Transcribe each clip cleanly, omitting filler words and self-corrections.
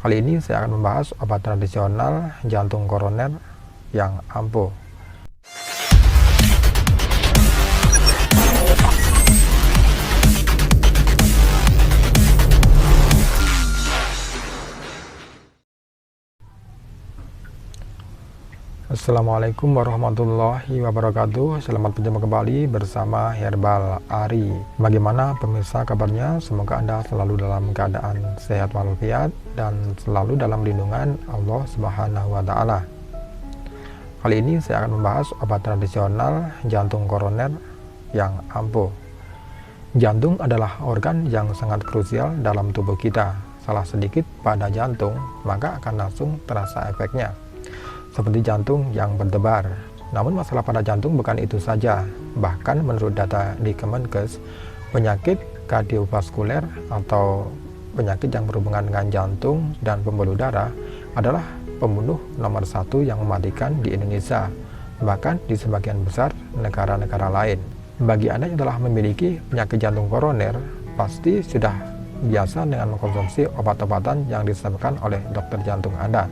Kali ini saya akan membahas obat tradisional jantung koroner yang ampuh. Assalamualaikum warahmatullahi wabarakatuh. Selamat berjumpa kembali bersama Herbal Ari. Bagaimana pemirsa kabarnya? Semoga Anda selalu dalam keadaan sehat walafiat dan selalu dalam lindungan Allah Subhanahu wa Ta'ala. Kali ini saya akan membahas obat tradisional jantung koroner yang ampuh. Jantung adalah organ yang sangat krusial dalam tubuh kita. Salah sedikit pada jantung, maka akan langsung terasa efeknya, seperti jantung yang berdebar. Namun masalah pada jantung bukan itu saja. Bahkan menurut data di Kemenkes, penyakit kardiovaskuler atau penyakit yang berhubungan dengan jantung dan pembuluh darah adalah pembunuh nomor 1 yang mematikan di Indonesia, bahkan di sebagian besar negara-negara lain. Bagi Anda yang telah memiliki penyakit jantung koroner, pasti sudah biasa dengan mengkonsumsi obat-obatan yang disampaikan oleh dokter jantung Anda.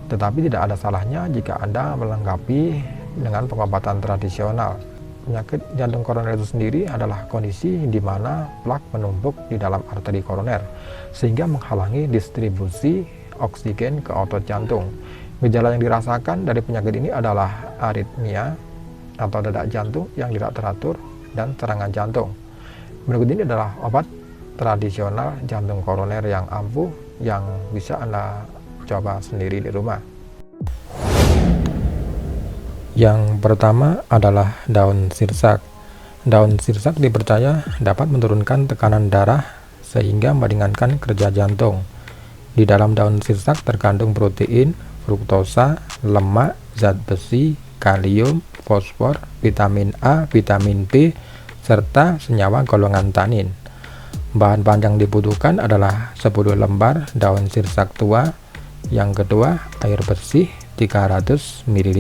Tetapi tidak ada salahnya jika Anda melengkapi dengan pengobatan tradisional. Penyakit jantung koroner itu sendiri adalah kondisi di mana plak menumpuk di dalam arteri koroner, sehingga menghalangi distribusi oksigen ke otot jantung. Gejala yang dirasakan dari penyakit ini adalah aritmia atau detak jantung yang tidak teratur dan serangan jantung. Berikut ini adalah obat tradisional jantung koroner yang ampuh yang bisa Anda coba sendiri di rumah. Yang pertama adalah daun sirsak. Daun sirsak dipercaya dapat menurunkan tekanan darah sehingga meringankan kerja jantung. Di dalam daun sirsak terkandung protein, fruktosa, lemak, zat besi, kalium, fosfor, vitamin A, vitamin B, serta senyawa golongan tanin. Bahan-bahan yang dibutuhkan adalah 10 lembar daun sirsak tua. Yang kedua, air bersih 300 ml.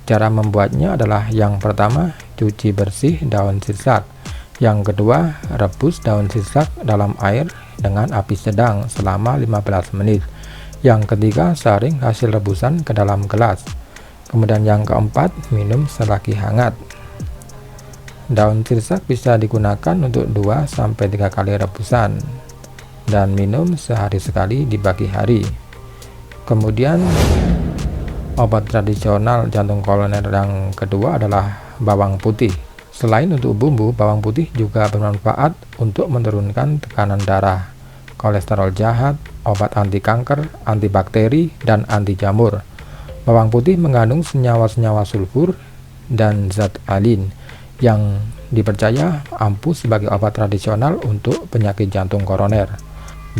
Cara membuatnya adalah yang pertama, cuci bersih daun sirsak. Yang kedua, rebus daun sirsak dalam air dengan api sedang selama 15 menit. Yang ketiga, saring hasil rebusan ke dalam gelas. Kemudian yang keempat, minum selagi hangat. Daun sirsak bisa digunakan untuk 2-3 kali rebusan dan minum sehari sekali di pagi hari. Kemudian obat tradisional jantung koroner yang kedua adalah bawang putih. Selain untuk bumbu, bawang putih juga bermanfaat untuk menurunkan tekanan darah, kolesterol jahat, obat anti kanker, antibakteri, dan anti jamur. Bawang putih mengandung senyawa-senyawa sulfur dan zat alin yang dipercaya ampuh sebagai obat tradisional untuk penyakit jantung koroner.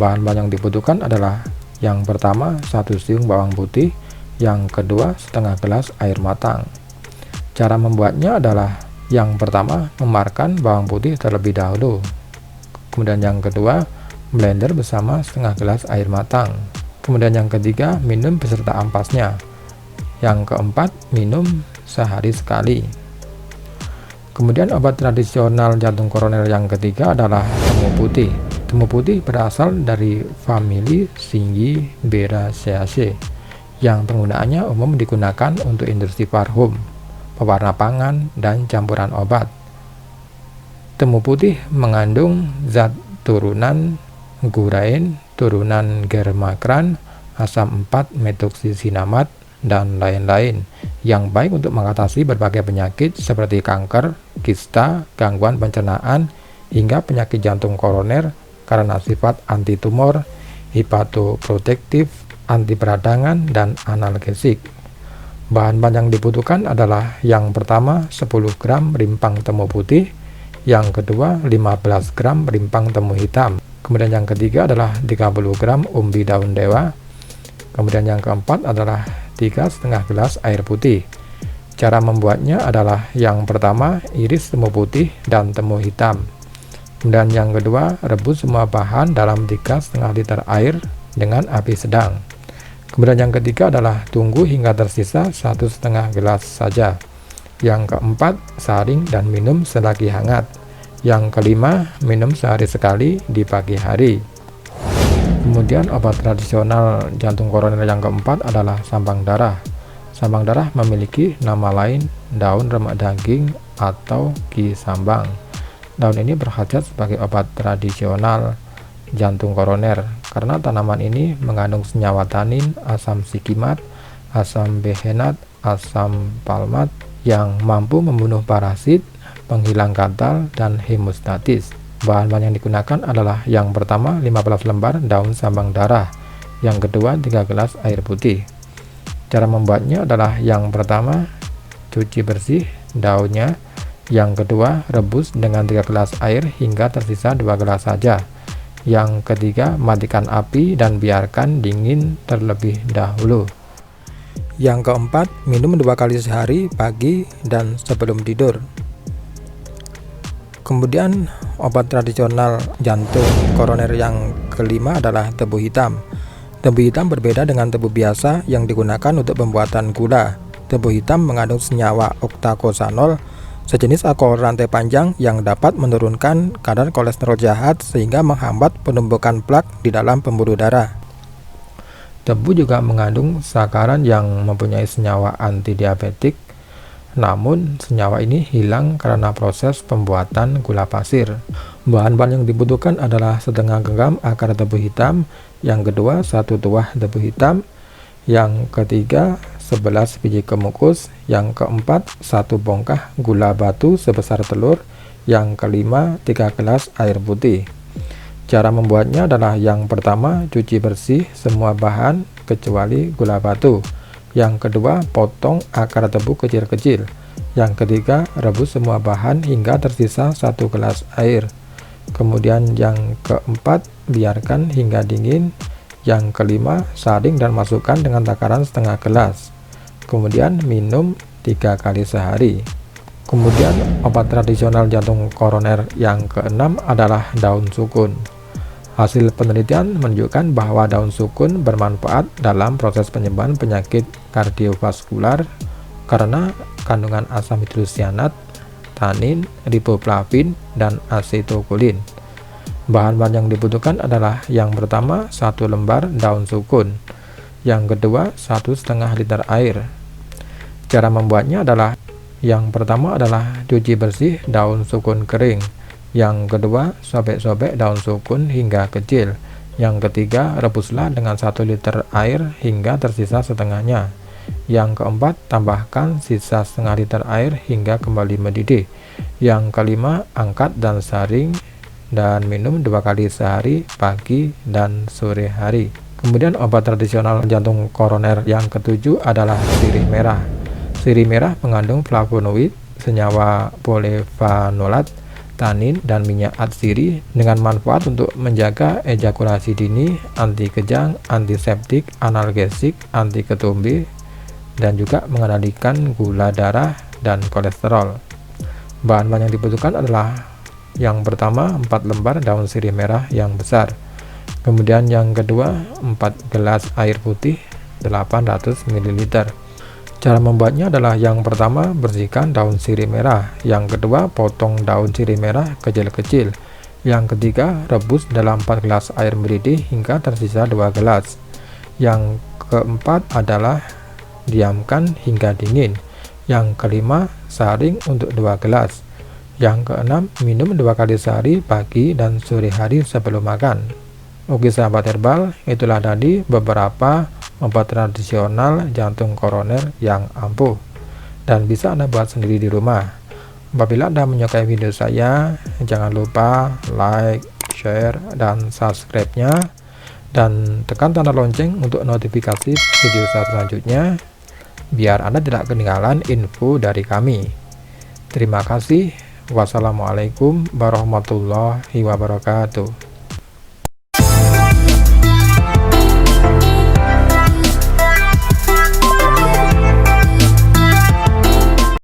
Bahan-bahan yang dibutuhkan adalah yang pertama, 1 siung bawang putih. Yang kedua, setengah gelas air matang. Cara membuatnya adalah yang pertama, memarkan bawang putih terlebih dahulu. Kemudian yang kedua, blender bersama setengah gelas air matang. Kemudian yang ketiga, minum beserta ampasnya. Yang keempat, minum sehari sekali. Kemudian obat tradisional jantung koroner yang ketiga adalah temu putih. Temu putih berasal dari famili Zingiberaceae yang penggunaannya umum digunakan untuk industri parfum, pewarna pangan, dan campuran obat. Temu putih mengandung zat turunan gurain, turunan germakran, asam 4-metoksisinamat, dan lain-lain yang baik untuk mengatasi berbagai penyakit seperti kanker, kista, gangguan pencernaan, hingga penyakit jantung koroner karena sifat antitumor, hepatoprotektif, anti peradangan, dan analgesik. Bahan-bahan yang dibutuhkan adalah yang pertama, 10 gram rimpang temu putih. Yang kedua, 15 gram rimpang temu hitam. Kemudian yang ketiga adalah 30 gram umbi daun dewa. Kemudian yang keempat adalah 3,5 gelas air putih. Cara membuatnya adalah yang pertama, iris temu putih dan temu hitam. Dan yang kedua, rebus semua bahan dalam 3,5 liter air dengan api sedang. Kemudian yang ketiga adalah tunggu hingga tersisa 1,5 gelas saja. Yang keempat, saring dan minum selagi hangat. Yang kelima, minum sehari sekali di pagi hari. Kemudian obat tradisional jantung koroner yang keempat adalah sambang darah. Sambang darah memiliki nama lain daun remak daging atau ki sambang. Daun ini berkhasiat sebagai obat tradisional jantung koroner karena tanaman ini mengandung senyawa tanin, asam sikimat, asam behenat, asam palmat yang mampu membunuh parasit, penghilang gatal, dan hemostatis. Bahan-bahan yang digunakan adalah yang pertama 15 lembar daun sambang darah, yang kedua 3 gelas air putih. Cara membuatnya adalah yang pertama cuci bersih daunnya, yang kedua rebus dengan 3 gelas air hingga tersisa 2 gelas saja, yang ketiga matikan api dan biarkan dingin terlebih dahulu. Yang keempat, minum 2 kali sehari, pagi dan sebelum tidur. Kemudian obat tradisional jantung koroner yang kelima adalah tebu hitam. Tebu hitam berbeda dengan tebu biasa yang digunakan untuk pembuatan gula. Tebu hitam mengandung senyawa oktakosanol, sejenis alkohol rantai panjang yang dapat menurunkan kadar kolesterol jahat sehingga menghambat penumpukan plak di dalam pembuluh darah. Tebu juga mengandung sakaran yang mempunyai senyawa antidiabetik, namun senyawa ini hilang karena proses pembuatan gula pasir. Bahan-bahan yang dibutuhkan adalah setengah genggam akar tebu hitam, yang kedua 1 tuah tebu hitam, yang ketiga 11 biji kemukus, yang keempat 1 bongkah gula batu sebesar telur, yang kelima 3 gelas air putih. Cara membuatnya adalah yang pertama cuci bersih semua bahan kecuali gula batu. Yang kedua, potong akar tebu kecil-kecil. Yang ketiga, rebus semua bahan hingga tersisa 1 gelas air. Kemudian yang keempat, biarkan hingga dingin. Yang kelima, saring dan masukkan dengan takaran setengah gelas. Kemudian minum 3 kali sehari. Kemudian obat tradisional jantung koroner yang keenam adalah daun sukun. Hasil penelitian menunjukkan bahwa daun sukun bermanfaat dalam proses penyembuhan penyakit kardiovaskular karena kandungan asam hidrosianat, tanin, riboflavin, dan asetokolin. Bahan-bahan yang dibutuhkan adalah yang pertama 1 lembar daun sukun, yang kedua 1,5 liter air. Cara membuatnya adalah yang pertama adalah cuci bersih daun sukun kering, yang kedua sobek-sobek daun sukun hingga kecil, yang ketiga rebuslah dengan 1 liter air hingga tersisa setengahnya, yang keempat tambahkan sisa setengah liter air hingga kembali mendidih, yang kelima angkat dan saring dan minum 2 kali sehari, pagi dan sore hari. Kemudian obat tradisional jantung koroner yang ketujuh adalah sirih merah. Sirih merah mengandung flavonoid, senyawa polifenolat, tanin, dan minyak atsiri dengan manfaat untuk menjaga ejakulasi dini, anti kejang, antiseptik, analgesik, anti ketumbe, dan juga mengendalikan gula darah dan kolesterol. Bahan-bahan yang dibutuhkan adalah yang pertama 4 lembar daun sirih merah yang besar, kemudian yang kedua 4 gelas air putih 800 ml. Cara membuatnya adalah yang pertama bersihkan daun sirih merah, yang kedua potong daun sirih merah kecil-kecil, yang ketiga rebus dalam 4 gelas air mendidih hingga tersisa 2 gelas, yang keempat adalah diamkan hingga dingin, yang kelima saring untuk 2 gelas, yang keenam minum 2 kali sehari, pagi dan sore hari sebelum makan. Oke sahabat herbal, itulah tadi beberapa obat tradisional jantung koroner yang ampuh dan bisa Anda buat sendiri di rumah. Apabila Anda menyukai video saya, jangan lupa like, share, dan subscribe-nya, dan tekan tanda lonceng untuk notifikasi video saya selanjutnya biar Anda tidak ketinggalan info dari kami. Terima kasih. Wassalamualaikum warahmatullahi wabarakatuh.